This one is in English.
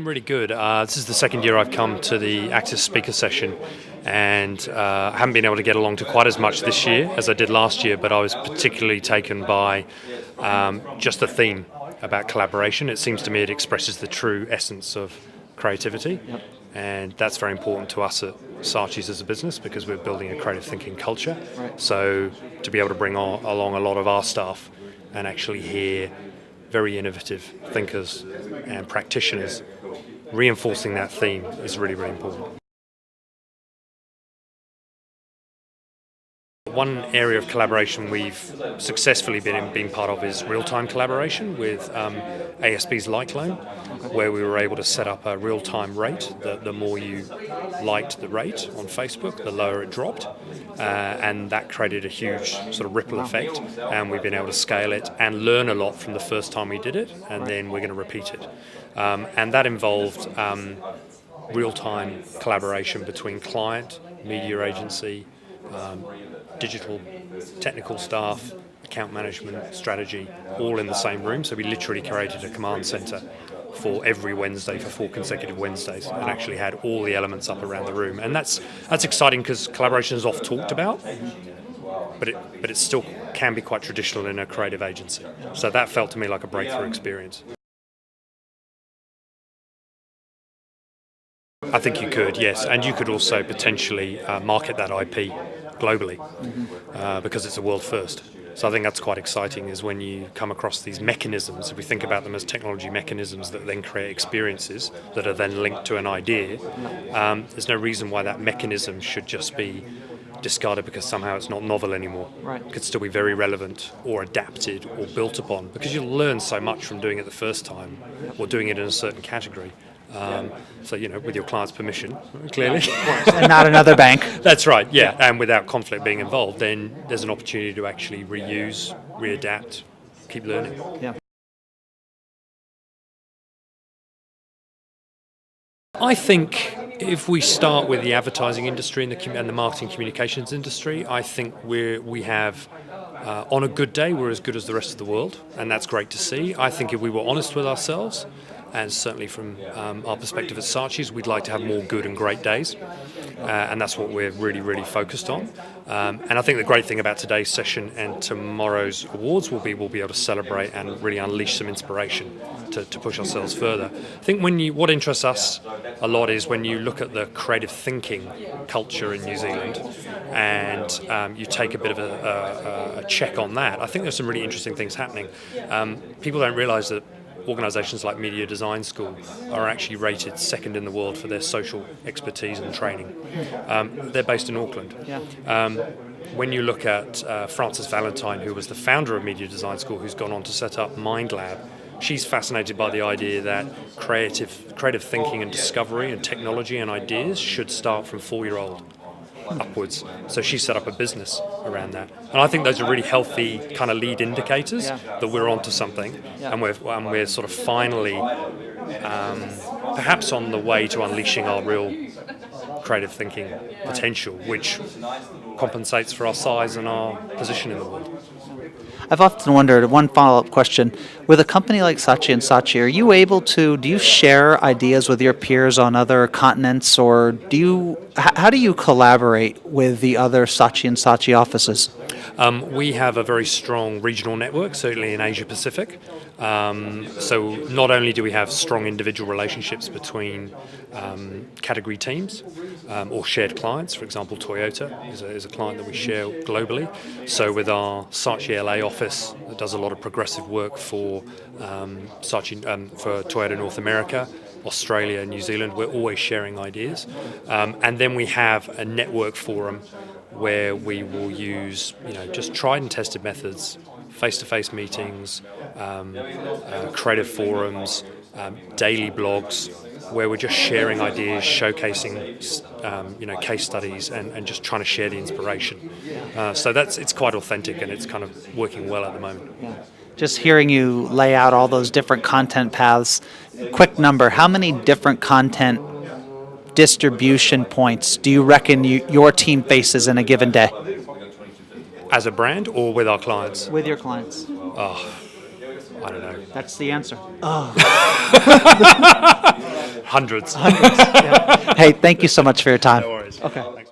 really good. This is the second year I've come to the Access Speaker Session, and I haven't been able to get along to quite as much this year as I did last year, but I was particularly taken by just the theme about collaboration. It seems to me it expresses the true essence of creativity, and that's very important to us at Saatchi's as a business because we're building a creative thinking culture. Right. So to be able to bring along a lot of our staff and actually hear very innovative thinkers and practitioners reinforcing that theme is really, really important. One area of collaboration we've successfully been part of is real-time collaboration with ASB's Like Loan, where we were able to set up a real-time rate. The more you liked the rate on Facebook, the lower it dropped, and that created a huge sort of ripple effect, and we've been able to scale it and learn a lot from the first time we did it, and then we're going to repeat it. And that involved real-time collaboration between client, media agency, digital technical staff, account management, strategy, all in the same room. So we literally created a command center for every Wednesday for 4 consecutive Wednesdays and actually had all the elements up around the room. And that's exciting because collaboration is oft talked about, but it still can be quite traditional in a creative agency. So that felt to me like a breakthrough experience. I think you could, yes, and you could also potentially market that IP globally because it's a world first. So I think that's quite exciting is when you come across these mechanisms, if we think about them as technology mechanisms that then create experiences that are then linked to an idea, there's no reason why that mechanism should just be discarded because somehow it's not novel anymore. Right. It could still be very relevant or adapted or built upon because you'll learn so much from doing it the first time or doing it in a certain category. So, with your client's permission, clearly. And not another bank. That's right, yeah. And without conflict being involved, then there's an opportunity to actually reuse, readapt, keep learning. Yeah. I think if we start with the advertising industry and the marketing communications industry, I think we have, on a good day, we're as good as the rest of the world, and that's great to see. I think if we were honest with ourselves, and certainly from our perspective at Saatchi's, we'd like to have more good and great days, and that's what we're really, really focused on. And I think the great thing about today's session and tomorrow's awards will be we'll be able to celebrate and really unleash some inspiration to push ourselves further. I think what interests us a lot is when you look at the creative thinking culture in New Zealand and you take a bit of a check on that. I think there's some really interesting things happening. People don't realise that organisations like Media Design School are actually rated second in the world for their social expertise and training. They're based in Auckland. When you look at Frances Valentine, who was the founder of Media Design School, who's gone on to set up Mind Lab, she's fascinated by the idea that creative thinking and discovery and technology and ideas should start from 4-year-old upwards. So she set up a business around that. And I think those are really healthy kind of lead indicators that we're onto something and we're sort of finally perhaps on the way to unleashing our real creative thinking potential, which compensates for our size and our position in the world. I've often wondered, one follow-up question, with a company like Saatchi & Saatchi, do you share ideas with your peers on other continents, or how do you collaborate with the other Saatchi & Saatchi offices? We have a very strong regional network, certainly in Asia Pacific. So not only do we have strong individual relationships between category teams or shared clients, for example, Toyota is a client that we share globally. So with our Saatchi LA office that does a lot of progressive work for for Toyota North America, Australia, New Zealand, we're always sharing ideas. And then we have a network forum where we will use just tried and tested methods, face-to-face meetings, creative forums, daily blogs, where we're just sharing ideas, showcasing case studies, and just trying to share the inspiration. So it's quite authentic and it's kind of working well at the moment. Yeah. Just hearing you lay out all those different content paths, quick number, how many different content distribution points do you reckon your team faces in a given day? As a brand or with our clients? With your clients. Oh, I don't know. That's the answer. Oh. Hundreds. Hey, thank you so much for your time. No worries. Okay. Thanks.